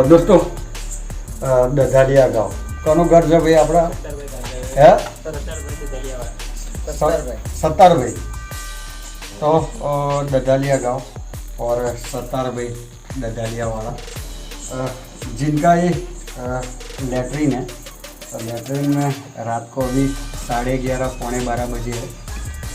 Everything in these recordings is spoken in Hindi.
दोस्तों दधालिया गाँव कोनु घर है भाई अपना है 17 भाई। तो दधालिया गाँव और 17 भाई दधालिया वाला जिनका ये लेटरिन है। तो लेटरिन में रात को अभी 11:30 पौने 12 बजे है।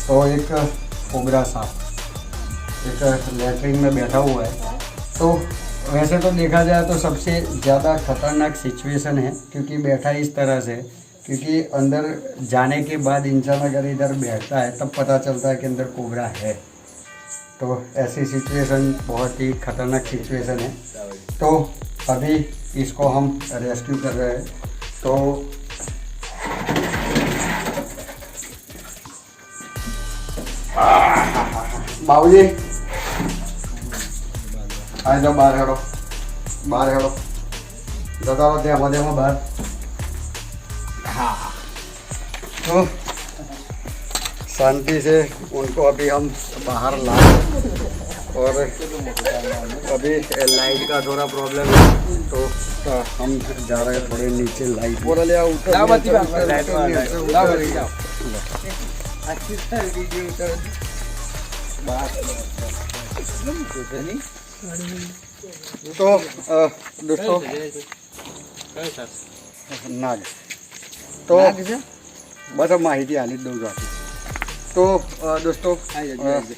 तो एक कोबरा सांप एक लेटरिन में बैठा हुआ है। तो वैसे तो देखा जाए तो सबसे ज़्यादा खतरनाक सिचुएशन है, क्योंकि बैठा इस तरह से, क्योंकि अंदर जाने के बाद इंसान अगर इधर बैठता है तब पता चलता है कि अंदर कोबरा है। तो ऐसी सिचुएशन बहुत ही खतरनाक सिचुएशन है। तो अभी इसको हम रेस्क्यू कर रहे हैं। तो बाबूजी आ जाओ, बाहर हेड़ो दादा मध्य में बाहर। हाँ, तो शांति से उनको अभी हम बाहर लाए और अभी लाइट का थोड़ा प्रॉब्लम है। तो हम जा रहे हैं थोड़े नीचे लाइट बोला ले तो दोस्तों नाग तो बस अब माहिती आली दो जाती। तो दोस्तों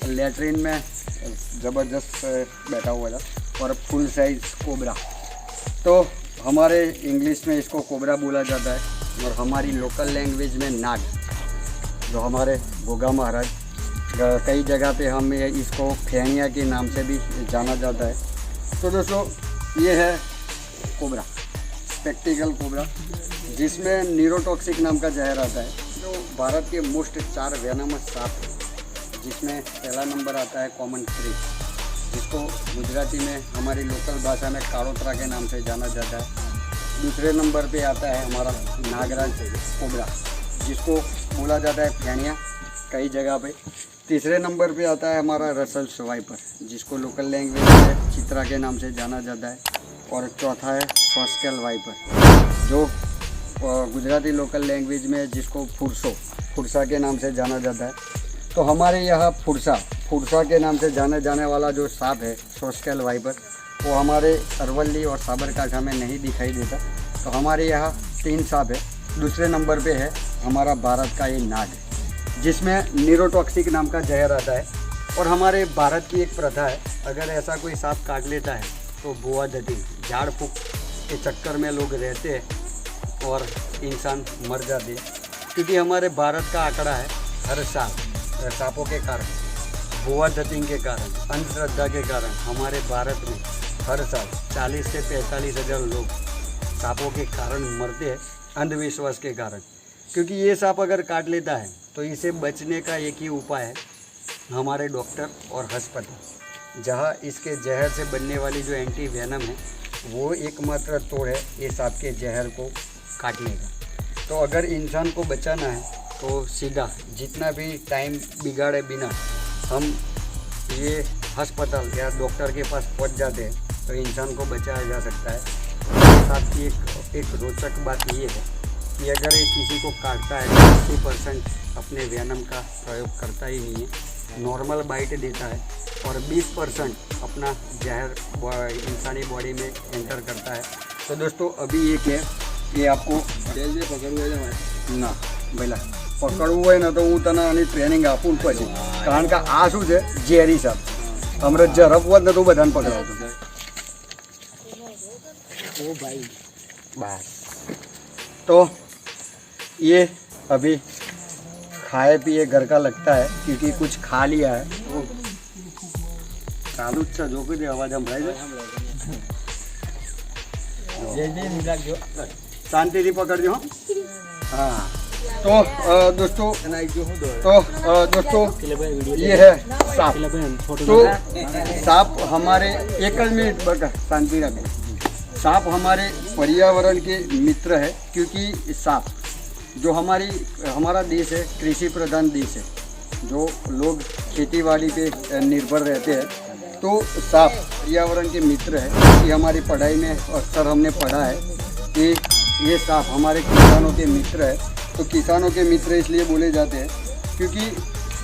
लेटरिन में ज़बरदस्त बैठा हुआ था और फुल साइज कोबरा। तो हमारे इंग्लिश में इसको कोबरा बोला जाता है और हमारी लोकल लैंग्वेज में नाग, जो हमारे गोगा महाराज कई जगह पे हम इसको फेणिया के नाम से भी जाना जाता है। तो दोस्तों ये है कोबरा, स्पेक्टिकल कोबरा, जिसमें न्यूरोटॉक्सिक नाम का जहर आता है, जो भारत के मोस्ट 4 वेनमस सांप है। जिसमें पहला नंबर आता है कॉमन क्रीप, जिसको गुजराती में हमारी लोकल भाषा में काड़ोतरा के नाम से जाना जाता है। दूसरे नंबर पे आता है हमारा नागराज कोबरा, जिसको बोला जाता है फेणिया कई जगह पे। तीसरे नंबर पे आता है हमारा रसल्स वाइपर, जिसको लोकल लैंग्वेज में चित्रा के नाम से जाना जाता है। और चौथा है सोस्केल वाइपर, जो गुजराती लोकल लैंग्वेज में जिसको फुरसा के नाम से जाना जाता है। तो हमारे यहाँ फुरसा के नाम से जाने जाने वाला जो सांप है सोस्केल वाइपर, वो हमारे अरवली और साबरकांठा में नहीं दिखाई देता। तो हमारे यहाँ 3 सांप है। दूसरे नंबर पे है हमारा भारत का ये नाग, जिसमें न्यूरोटॉक्सिक नाम का जहर आता है। और हमारे भारत की एक प्रथा है, अगर ऐसा कोई सांप काट लेता है तो बुआ दती झाड़ फूक के चक्कर में लोग रहते हैं और इंसान मर जाते हैं। क्योंकि हमारे भारत का आंकड़ा है, हर साल सांपों के कारण, बुआ दतिंग के कारण, अंधश्रद्धा के कारण हमारे भारत में हर साल 40 से 45 हज़ार लोग सांपों के कारण मरते हैं, अंधविश्वास के कारण। क्योंकि ये सांप अगर काट लेता है तो इसे बचने का एक ही उपाय है, हमारे डॉक्टर और अस्पताल, जहाँ इसके जहर से बनने वाली जो एंटी वेनम है वो एकमात्र तोड़ है ये सांप के जहर को काटने का। तो अगर इंसान को बचाना है तो सीधा जितना भी टाइम बिगाड़े बिना हम ये अस्पताल या डॉक्टर के पास पहुंच जाते हैं तो इंसान को बचाया जा सकता है। इसके साथ ही एक रोचक बात ये है कि अगर ये किसी को काटता है तो 80% अपने वेनम का प्रयोग करता ही नहीं है, नॉर्मल बाइट देता है, और 20% अपना जहर इंसानी बॉडी में एंटर करता है। तो दोस्तों अभी एक है ये आपको पकड़વું ना भैया पकड़વું હોય ને તો હું તને આની ટ્રેનિંગ આપું પછી, કારણ કે આ શું છે ઝેરી સાપ, હમણાં ઝડપ હોત ને તો બધાને પકડાવતો। ओ भाई बस तो ये अभी खाए पिए घर का लगता है, क्योंकि कुछ खा लिया है। चालू जो कुछ आवाज हम शांति थी पकड़ जो। हाँ तो दोस्तों ये है सांप। तो सांप हमारे 1 मिनट बता शांति रखें। सांप हमारे पर्यावरण के मित्र है, क्योंकि सांप जो हमारा देश है कृषि प्रधान देश है, जो लोग खेतीबाड़ी पे निर्भर रहते हैं, तो सांप पर्यावरण के मित्र है। कि हमारी पढ़ाई में अक्सर हमने पढ़ा है कि ये सांप हमारे किसानों के मित्र है। तो किसानों के मित्र इसलिए बोले जाते हैं क्योंकि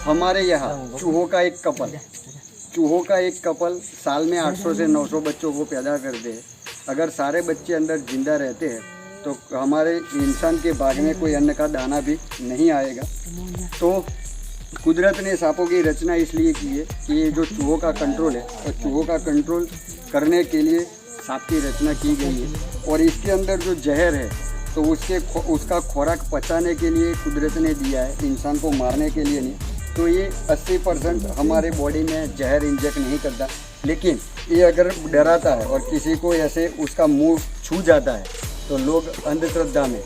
हमारे यहाँ चूहों का एक कपल साल में 800 से 900 बच्चों को पैदा करते हैं। अगर सारे बच्चे अंदर जिंदा रहते हैं तो हमारे इंसान के बाग में कोई अन्न का दाना भी नहीं आएगा। तो कुदरत ने सांपों की रचना इसलिए की है कि ये जो चूहों का कंट्रोल है, और चूहों का कंट्रोल करने के लिए सांप की रचना की गई है। और इसके अंदर जो जहर है तो उसका खुराक पचाने के लिए कुदरत ने दिया है, इंसान को मारने के लिए नहीं। तो ये 80% हमारे बॉडी में जहर इंजेक्ट नहीं करता, लेकिन ये अगर डराता है और किसी को ऐसे उसका मुंह छू जाता है तो लोग अंधश्रद्धा में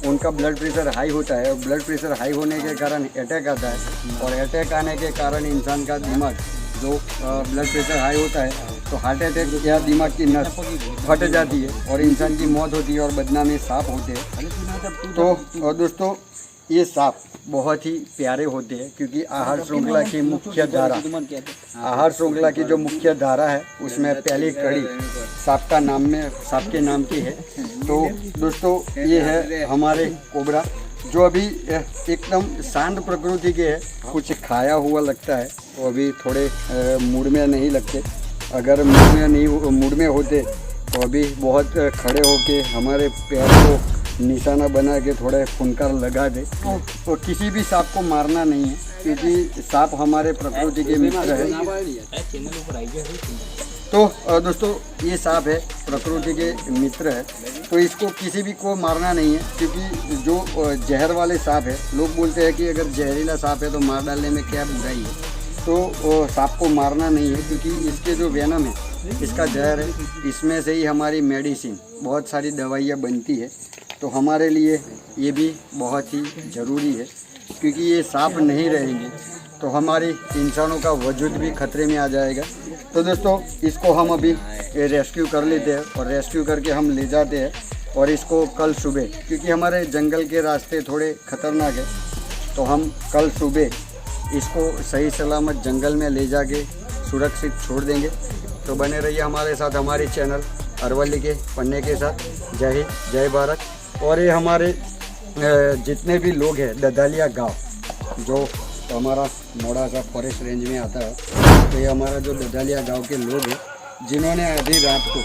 उनका ब्लड प्रेशर हाई होता है, और ब्लड प्रेशर हाई होने के कारण अटैक आता है, और अटैक आने के कारण इंसान का दिमाग जो ब्लड प्रेशर हाई होता है तो हार्ट अटैक या दिमाग की नस फट जाती है और इंसान की मौत होती है और बदनामी सांप होते हैं। तो दोस्तों ये सांप बहुत ही प्यारे होते हैं, क्योंकि आहार श्रृंखला की जो मुख्य धारा है उसमें पहली कड़ी सांप के नाम की है। तो दोस्तों ये है हमारे कोबरा, जो अभी एकदम शांत प्रकृति के है। कुछ खाया हुआ लगता है, वो अभी थोड़े मूड में नहीं लगते। अगर मूड में होते तो अभी बहुत खड़े होके हमारे पैर को निशाना बना के थोड़े फुनकार लगा दे। तो किसी भी सांप को मारना नहीं है, क्योंकि सांप हमारे प्रकृति के मित्र है। तो दोस्तों ये सांप है, प्रकृति के मित्र है, तो इसको किसी भी को मारना नहीं है। क्योंकि जो जहर वाले सांप है, लोग बोलते हैं कि अगर जहरीला सांप है तो मार डालने में क्या बुराई है। तो सांप को मारना नहीं है, क्योंकि इसके जो वेनम है, इसका जहर है, इसमें से ही हमारी मेडिसिन बहुत सारी दवाइयाँ बनती है। तो हमारे लिए ये भी बहुत ही ज़रूरी है, क्योंकि ये सांप नहीं रहेंगे तो हमारे इंसानों का वजूद भी खतरे में आ जाएगा। तो दोस्तों इसको हम अभी रेस्क्यू कर लेते हैं, और रेस्क्यू करके हम ले जाते हैं। और इसको कल सुबह, क्योंकि हमारे जंगल के रास्ते थोड़े ख़तरनाक है, तो हम कल सुबह इसको सही सलामत जंगल में ले जाके सुरक्षित छोड़ देंगे। तो बने रहिए हमारे साथ, हमारे चैनल अरवली के पन्ने के साथ। जय हिंद, जय भारत। और ये हमारे जितने भी लोग हैं, ददालिया गांव जो हमारा मोड़ासा फॉरेस्ट रेंज में आता है, तो ये हमारा जो ददालिया गांव के लोग हैं, जिन्होंने आधी रात को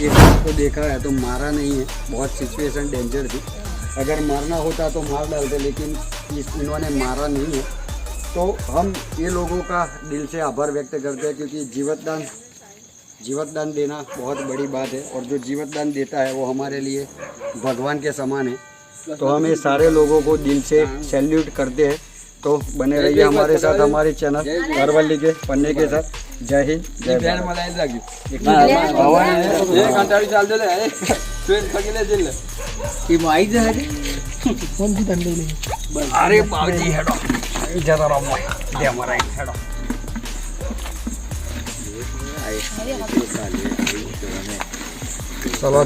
इस बात को देखा है, तो मारा नहीं है। बहुत सिचुएशन डेंजर थी, अगर मारना होता तो मार डालते, लेकिन इन्होंने मारा नहीं है। तो हम ये लोगों का दिल से आभार व्यक्त करते हैं, क्योंकि जीवतदान देना बहुत बड़ी बात है, और जो जीवतदान देता है वो हमारे लिए भगवान के समान है। तो हम ये सारे लोगों को दिल से सैल्यूट करते हैं। तो बने रहिए हमारे साथ, हमारे चैनल अरवली के पन्ने के साथ। जय हिंद, जय अरे बाबूजी हेडो दे हमारा हेडो। चलो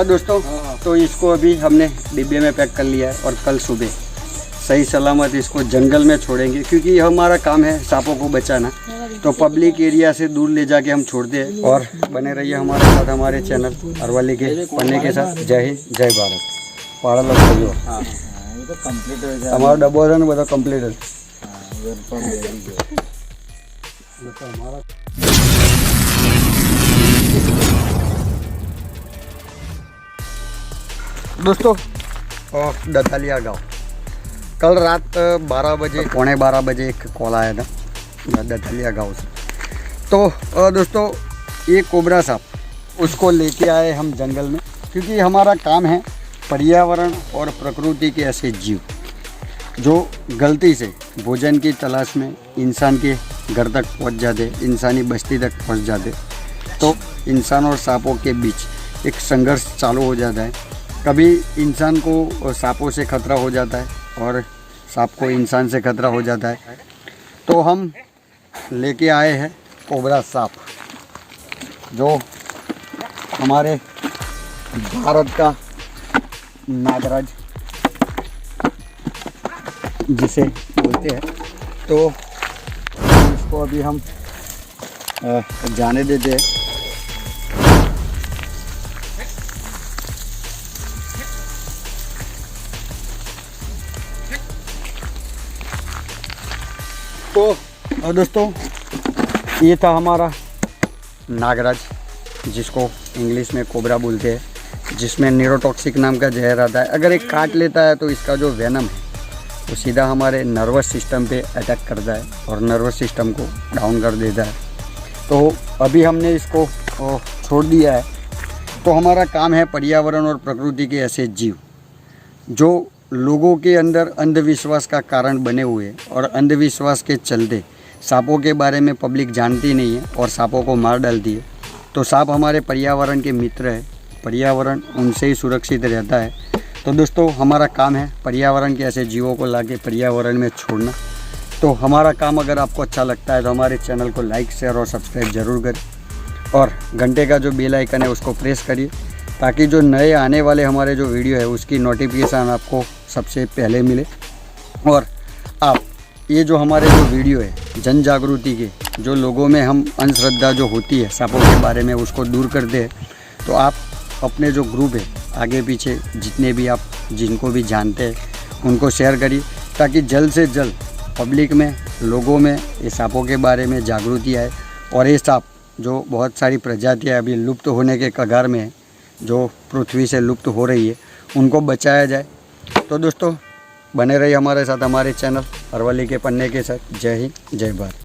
दोस्तों, तो इसको अभी हमने डिब्बे में पैक कर लिया है, और कल सुबह सही सलामत इसको जंगल में छोड़ेंगे, क्योंकि हमारा काम है सांपों को बचाना। तो पब्लिक एरिया से दूर ले जाके हम छोड़ते हैं। और बने रहिए हमारे साथ, हमारे चैनल अरवली के पन्ने के साथ। जय हिंद, जय भारत। पाड़ा लग गयो हमारा डब्बो है ना, બધા कंप्लीट है। दोस्तों ददालिया गांव, कल रात 12 बजे, पौने 12 बजे एक कॉल आया था ददालिया गांव से। तो दोस्तों ये कोबरा सांप, उसको लेके आए हम जंगल में, क्योंकि हमारा काम है पर्यावरण और प्रकृति के ऐसे जीव जो गलती से भोजन की तलाश में इंसान के घर तक पहुंच जाते, इंसानी बस्ती तक पहुंच जाते। तो इंसान और सांपों के बीच एक संघर्ष चालू हो जाता है। कभी इंसान को सांपों से खतरा हो जाता है और सांप को इंसान से खतरा हो जाता है। तो हम लेके आए हैं कोबरा सांप, जो हमारे भारत का नागराज जिसे बोलते हैं। तो इसको अभी हम जाने देते हैं। तो दोस्तों, ये था हमारा नागराज, जिसको इंग्लिश में कोबरा बोलते हैं, जिसमें न्यूरोटॉक्सिक नाम का जहर आता है। अगर एक काट लेता है तो इसका जो वेनम है वो सीधा हमारे नर्वस सिस्टम पे अटैक करता है और नर्वस सिस्टम को डाउन कर देता है। तो अभी हमने इसको छोड़ दिया है। तो हमारा काम है पर्यावरण और प्रकृति के ऐसे जीव जो लोगों के अंदर अंधविश्वास का कारण बने हुए हैं, और अंधविश्वास के चलते सांपों के बारे में पब्लिक जानती नहीं है और सांपों को मार डालती है। तो सांप हमारे पर्यावरण के मित्र है, पर्यावरण उनसे ही सुरक्षित रहता है। तो दोस्तों, हमारा काम है पर्यावरण के ऐसे जीवों को लाके पर्यावरण में छोड़ना। तो हमारा काम अगर आपको अच्छा लगता है तो हमारे चैनल को लाइक, शेयर और सब्सक्राइब ज़रूर करें, और घंटे का जो बेल आइकन है उसको प्रेस करिए, ताकि जो नए आने वाले हमारे जो वीडियो है उसकी नोटिफिकेशन आपको सबसे पहले मिले। और आप ये जो हमारे जो वीडियो है जन जागृति के, जो लोगों में हम अंधश्रद्धा जो होती है सांपों के बारे में उसको दूर करते हैं, तो आप अपने जो ग्रुप है आगे पीछे जितने भी आप जिनको भी जानते हैं उनको शेयर करिए, ताकि जल्द से जल्द पब्लिक में, लोगों में ये सांपों के बारे में जागृति आए, और ये सांप जो बहुत सारी प्रजातियाँ अभी लुप्त होने के कगार में है, जो पृथ्वी से लुप्त हो रही है, उनको बचाया जाए। तो दोस्तों, बने रहिए हमारे साथ, हमारे चैनल अरवली के पन्ने के साथ। जय हिंद, जय भारत।